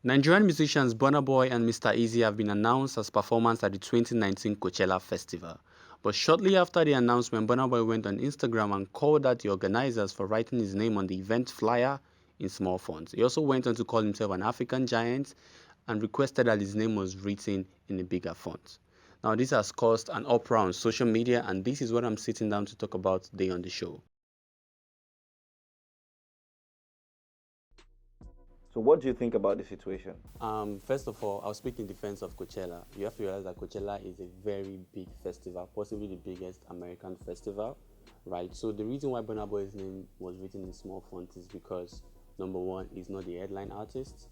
Nigerian musicians Burna Boy and Mr. Eazi have been announced as performers at the 2019 Coachella Festival. But shortly after the announcement, Burna Boy went on Instagram and called out the organizers for writing his name on the event flyer in small fonts. He also went on to call himself an African giant and requested that his name was written in a bigger font. Now, this has caused an uproar on social media, and this is what I'm sitting down to talk about today on the show. So, what do you think about the situation? First of all, I'll speak in defense of Coachella. You have to realize that Coachella is a very big festival, possibly the biggest American festival, right? So the reason why Burna Boy's name was written in small font is because number one, he's not the headline artist,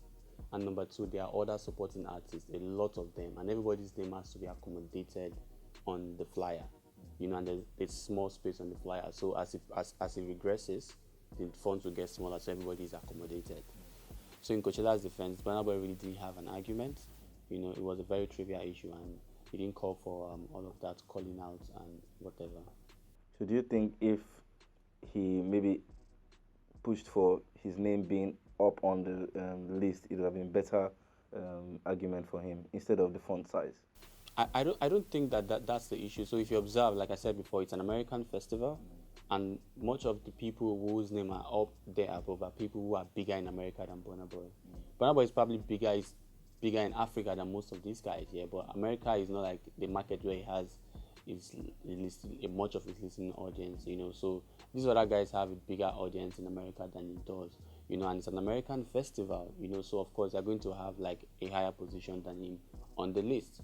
and number two, there are other supporting artists, a lot of them, and everybody's name has to be accommodated on the flyer, and there's a small space on the flyer. So as it regresses, the font will get smaller, so everybody is accommodated. So in Coachella's defense, Burna Boy really didn't have an argument. It was a very trivial issue, and he didn't call for all of that calling out and whatever. So, do you think if he maybe pushed for his name being up on the list, it would have been better argument for him instead of the font size? I don't think that's the issue. So if you observe, like I said before, it's an American festival, and much of the people whose name are up there above are people who are bigger in America than Burna Boy. Burna Boy is probably bigger in Africa than most of these guys here, but America is not like the market where he has much of his listening audience. So these other guys have a bigger audience in America than he does. And it's an American festival. So of course they're going to have like a higher position than him on the list.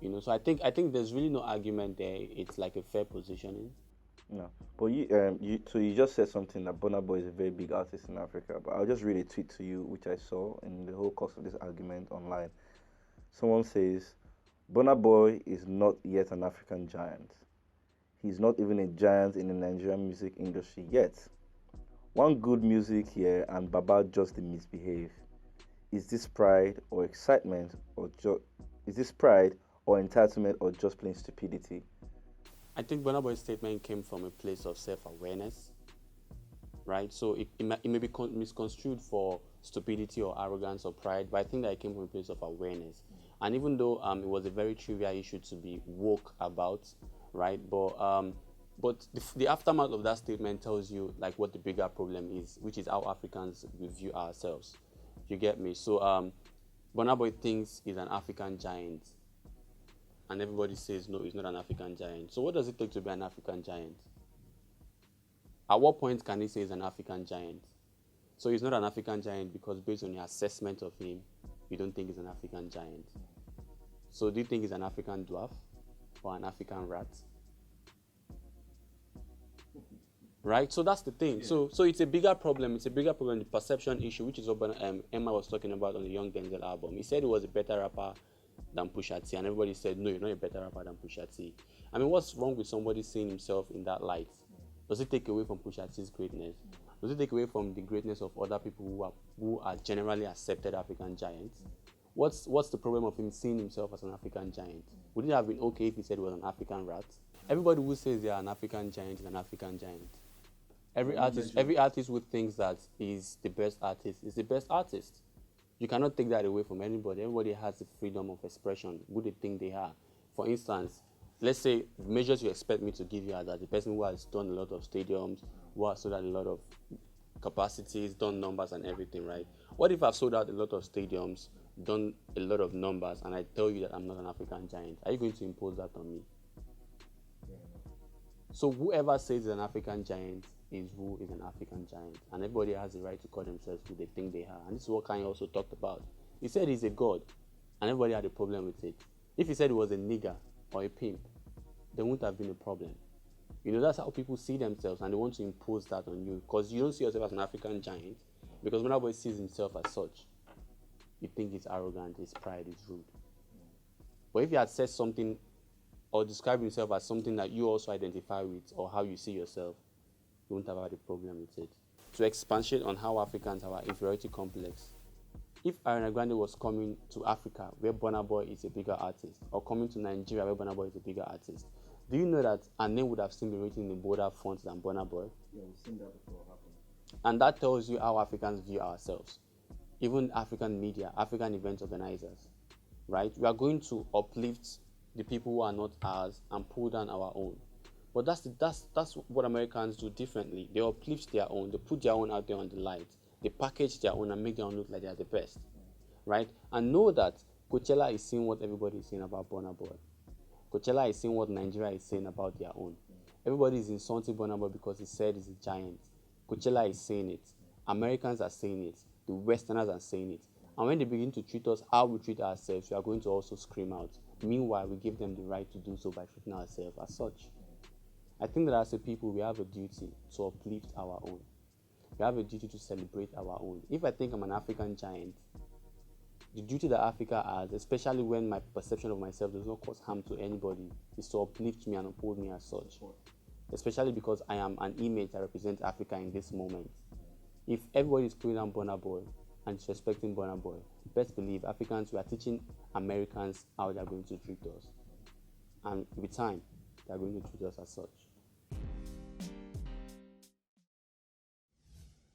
So I think there's really no argument there. It's like a fair positioning. No, but you just said something that Burna Boy is a very big artist in Africa. But I'll just read a tweet to you, which I saw in the whole course of this argument online. Someone says, Burna Boy is not yet an African giant. He's not even a giant in the Nigerian music industry yet. One good music here and Baba just misbehave. Is this pride or excitement is this pride or entitlement or just plain stupidity? I think Burna Boy's statement came from a place of self-awareness, right? So it may be misconstrued for stupidity or arrogance or pride, but I think that it came from a place of awareness. And even though it was a very trivial issue to be woke about, right? But the aftermath of that statement tells you like what the bigger problem is, which is how Africans view ourselves. You get me? So Burna Boy thinks he's an African giant, and everybody says no, he's not an African giant. So what does it take to be an African giant? At what point can he say he's an African giant? So he's not an African giant because based on your assessment of him, you don't think he's an African giant. So do you think he's an African dwarf or an African rat? Right? So that's the thing. So it's a bigger problem. It's a bigger problem, the perception issue, which is what Emma was talking about on the Young Denzel album. He said he was a better rapper than Pusha T, and everybody said, no, you're not a better rapper than Pusha T. I mean, what's wrong with somebody seeing himself in that light? Does it take away from Pusha T's greatness? Does it take away from the greatness of other people who are generally accepted African giants? What's the problem of him seeing himself as an African giant? Would it have been okay if he said he was an African rat? Everybody who says they are an African giant is an African giant. Every artist who thinks that is the best artist is the best artist. You cannot take that away from anybody. Everybody has the freedom of expression, who they think they are. For instance, let's say the measures you expect me to give you are that the person who has done a lot of stadiums, who has sold out a lot of capacities, done numbers and everything, right? What if I've sold out a lot of stadiums, done a lot of numbers, and I tell you that I'm not an African giant? Are you going to impose that on me? So whoever says he's an African giant is who is an African giant. And everybody has the right to call themselves who they think they are. And this is what Kanye also talked about. He said he's a god, and everybody had a problem with it. If he said he was a nigger or a pimp, there wouldn't have been a problem. That's how people see themselves, and they want to impose that on you. Because you don't see yourself as an African giant, because when everybody sees himself as such, you think he's arrogant, his pride is rude. But if he had said something or described himself as something that you also identify with, or how you see yourself, you won't have had a problem with it. To expatiate on how Africans have an inferiority complex, if Ariana Grande was coming to Africa, where Burna Boy is a bigger artist, or coming to Nigeria, where Burna Boy is a bigger artist, do you know that her name would have still been written in a bolder font than Burna Boy? Yeah, we've seen that before happen. And that tells you how Africans view ourselves. even African media, African event organizers, right? We are going to uplift the people who are not ours and pull down our own. But that's what Americans do differently. They uplift their own, they put their own out there on the light, they package their own and make their own look like they are the best, right? And know that Coachella is seeing what everybody is saying about Burna Boy. Coachella is seeing what Nigeria is saying about their own. Everybody is insulting Burna Boy because he said he's a giant. Coachella is saying it. Americans are saying it. The Westerners are saying it. And when they begin to treat us how we treat ourselves, we are going to also scream out. Meanwhile, we give them the right to do so by treating ourselves as such. I think that as a people, we have a duty to uplift our own. We have a duty to celebrate our own. If I think I'm an African giant, the duty that Africa has, especially when my perception of myself does not cause harm to anybody, is to uplift me and uphold me as such. Especially because I am an image that represents Africa in this moment. If everybody is putting down Burna Boy and disrespecting Burna Boy, best believe Africans, we are teaching Americans how they are going to treat us. And with time, they are going to treat us as such.